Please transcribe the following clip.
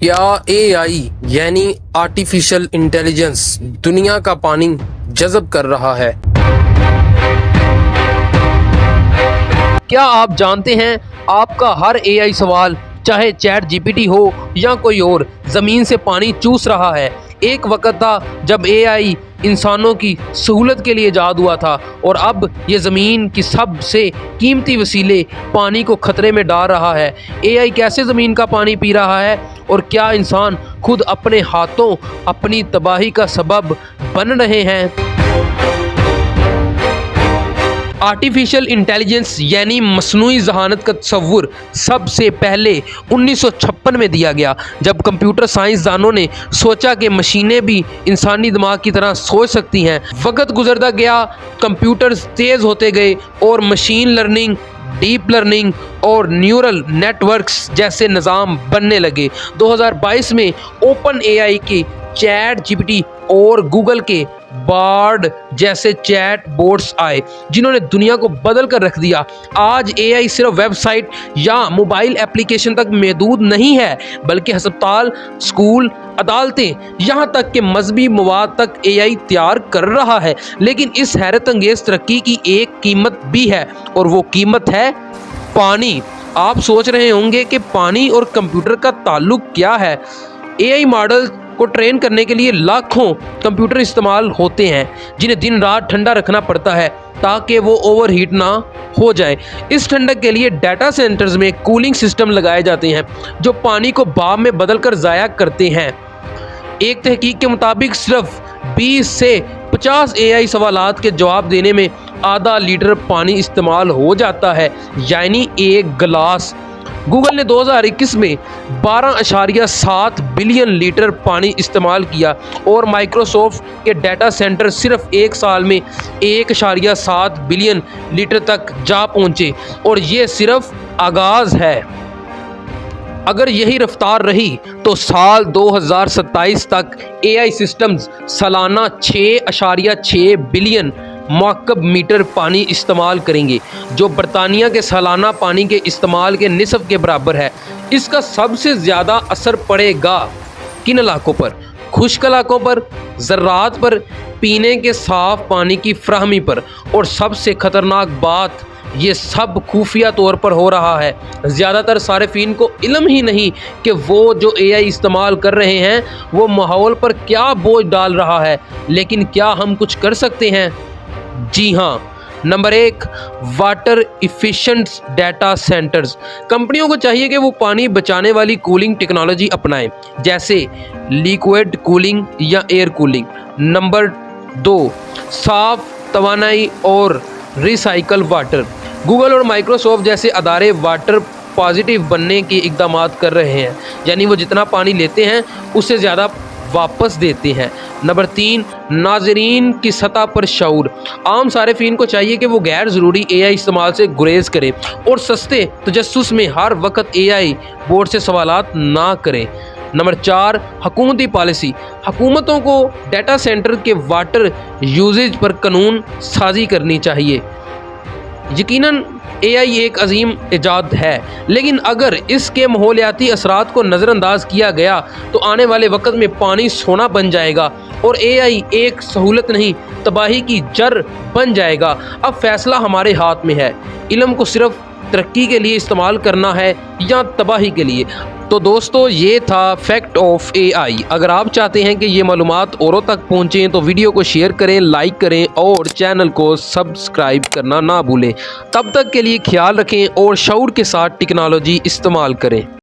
کیا اے آئی یعنی artificial intelligence دنیا کا پانی جذب کر رہا ہے؟ کیا آپ جانتے ہیں آپ کا ہر اے آئی سوال، چاہے چیٹ جی پی ٹی ہو یا کوئی اور، زمین سے پانی چوس رہا ہے؟ ایک وقت تھا جب اے آئی انسانوں کی سہولت کے لیے ایجاد ہوا تھا، اور اب یہ زمین کی سب سے قیمتی وسیلے پانی کو خطرے میں ڈال رہا ہے۔ اے آئی کیسے زمین کا پانی پی رہا ہے، اور کیا انسان خود اپنے ہاتھوں اپنی تباہی کا سبب بن رہے ہیں؟ آرٹیفیشل انٹیلیجنس یعنی مصنوعی ذہانت کا تصور سب سے پہلے 1956 میں دیا گیا، جب کمپیوٹر سائنس دانوں نے سوچا کہ مشینیں بھی انسانی دماغ کی طرح سوچ سکتی ہیں۔ وقت گزرتا گیا، کمپیوٹرز تیز ہوتے گئے اور مشین لرننگ، ڈیپ لرننگ اور نیورل نیٹ ورکس جیسے نظام بننے لگے۔ 2022 میں اوپن اے آئی کے چیٹ جی پی ٹی اور گوگل کے بارڈ جیسے چیٹ بوٹس آئے، جنہوں نے دنیا کو بدل کر رکھ دیا۔ آج اے آئی صرف ویب سائٹ یا موبائل ایپلیکیشن تک محدود نہیں ہے، بلکہ ہسپتال، اسکول، عدالتیں، یہاں تک کہ مذہبی مواد تک اے آئی تیار کر رہا ہے۔ لیکن اس حیرت انگیز ترقی کی ایک قیمت بھی ہے، اور وہ قیمت ہے پانی۔ آپ سوچ رہے ہوں گے کہ پانی اور کمپیوٹر کا تعلق کیا ہے؟ اے آئی ماڈل کو ٹرین کرنے کے لیے لاکھوں کمپیوٹر استعمال ہوتے ہیں، جنہیں دن رات ٹھنڈا رکھنا پڑتا ہے تاکہ وہ اوور ہیٹ نہ ہو جائے۔ اس ٹھنڈک کے لیے ڈیٹا سینٹرز میں کولنگ سسٹم لگائے جاتے ہیں جو پانی کو بھاپ میں بدل کر ضائع کرتے ہیں۔ ایک تحقیق کے مطابق صرف 20 سے 50 اے آئی سوالات کے جواب دینے میں آدھا لیٹر پانی استعمال ہو جاتا ہے، یعنی ایک گلاس۔ گوگل نے 2021 میں 12.7 بلین لیٹر پانی استعمال کیا، اور مائیکروسافٹ کے ڈیٹا سینٹر صرف ایک سال میں 1.7 بلین لیٹر تک جا پہنچے، اور یہ صرف آغاز ہے۔ اگر یہی رفتار رہی تو سال 2027 تک اے آئی سسٹمز سالانہ 6.6 بلین مکعب میٹر پانی استعمال کریں گے، جو برطانیہ کے سالانہ پانی کے استعمال کے نصف کے برابر ہے۔ اس کا سب سے زیادہ اثر پڑے گا کن علاقوں پر؟ خشک علاقوں پر، زراعت پر، پینے کے صاف پانی کی فراہمی پر، اور سب سے خطرناک بات، یہ سب خفیہ طور پر ہو رہا ہے۔ زیادہ تر صارفین کو علم ہی نہیں کہ وہ جو اے آئی استعمال کر رہے ہیں وہ ماحول پر کیا بوجھ ڈال رہا ہے۔ لیکن کیا ہم کچھ کر سکتے ہیں؟ جی ہاں۔ Number 1، water efficient data centres. کمپنیوں کو چاہیے کہ وہ پانی بچانے والی کولنگ ٹیکنالوجی اپنائیں، جیسے لیکوئڈ کولنگ یا ایئر کولنگ۔ نمبر 2، صاف توانائی اور ریسائیکل واٹر۔ گوگل اور مائیکروسافٹ جیسے ادارے واٹر پازیٹیو بننے کے اقدامات کر رہے ہیں، یعنی وہ جتنا پانی لیتے ہیں اس سے زیادہ واپس دیتے ہیں۔ نمبر 3، ناظرین کی سطح پر شعور۔ عام صارفین کو چاہیے کہ وہ غیر ضروری اے آئی استعمال سے گریز کریں، اور سستے تجسس میں ہر وقت اے آئی بورڈ سے سوالات نہ کریں۔ نمبر 4، حکومتی پالیسی۔ حکومتوں کو ڈیٹا سینٹر کے واٹر یوزیج پر قانون سازی کرنی چاہیے۔ یقیناً اے آئی ایک عظیم ایجاد ہے، لیکن اگر اس کے ماحولیاتی اثرات کو نظر انداز کیا گیا تو آنے والے وقت میں پانی سونا بن جائے گا، اور اے آئی ایک سہولت نہیں، تباہی کی جڑ بن جائے گا۔ اب فیصلہ ہمارے ہاتھ میں ہے، علم کو صرف ترقی کے لیے استعمال کرنا ہے یا تباہی کے لیے۔ تو دوستو، یہ تھا فیکٹ آف اے آئی۔ اگر آپ چاہتے ہیں کہ یہ معلومات اوروں تک پہنچیں تو ویڈیو کو شیئر کریں، لائک کریں اور چینل کو سبسکرائب کرنا نہ بھولیں۔ تب تک کے لیے خیال رکھیں اور شعور کے ساتھ ٹیکنالوجی استعمال کریں۔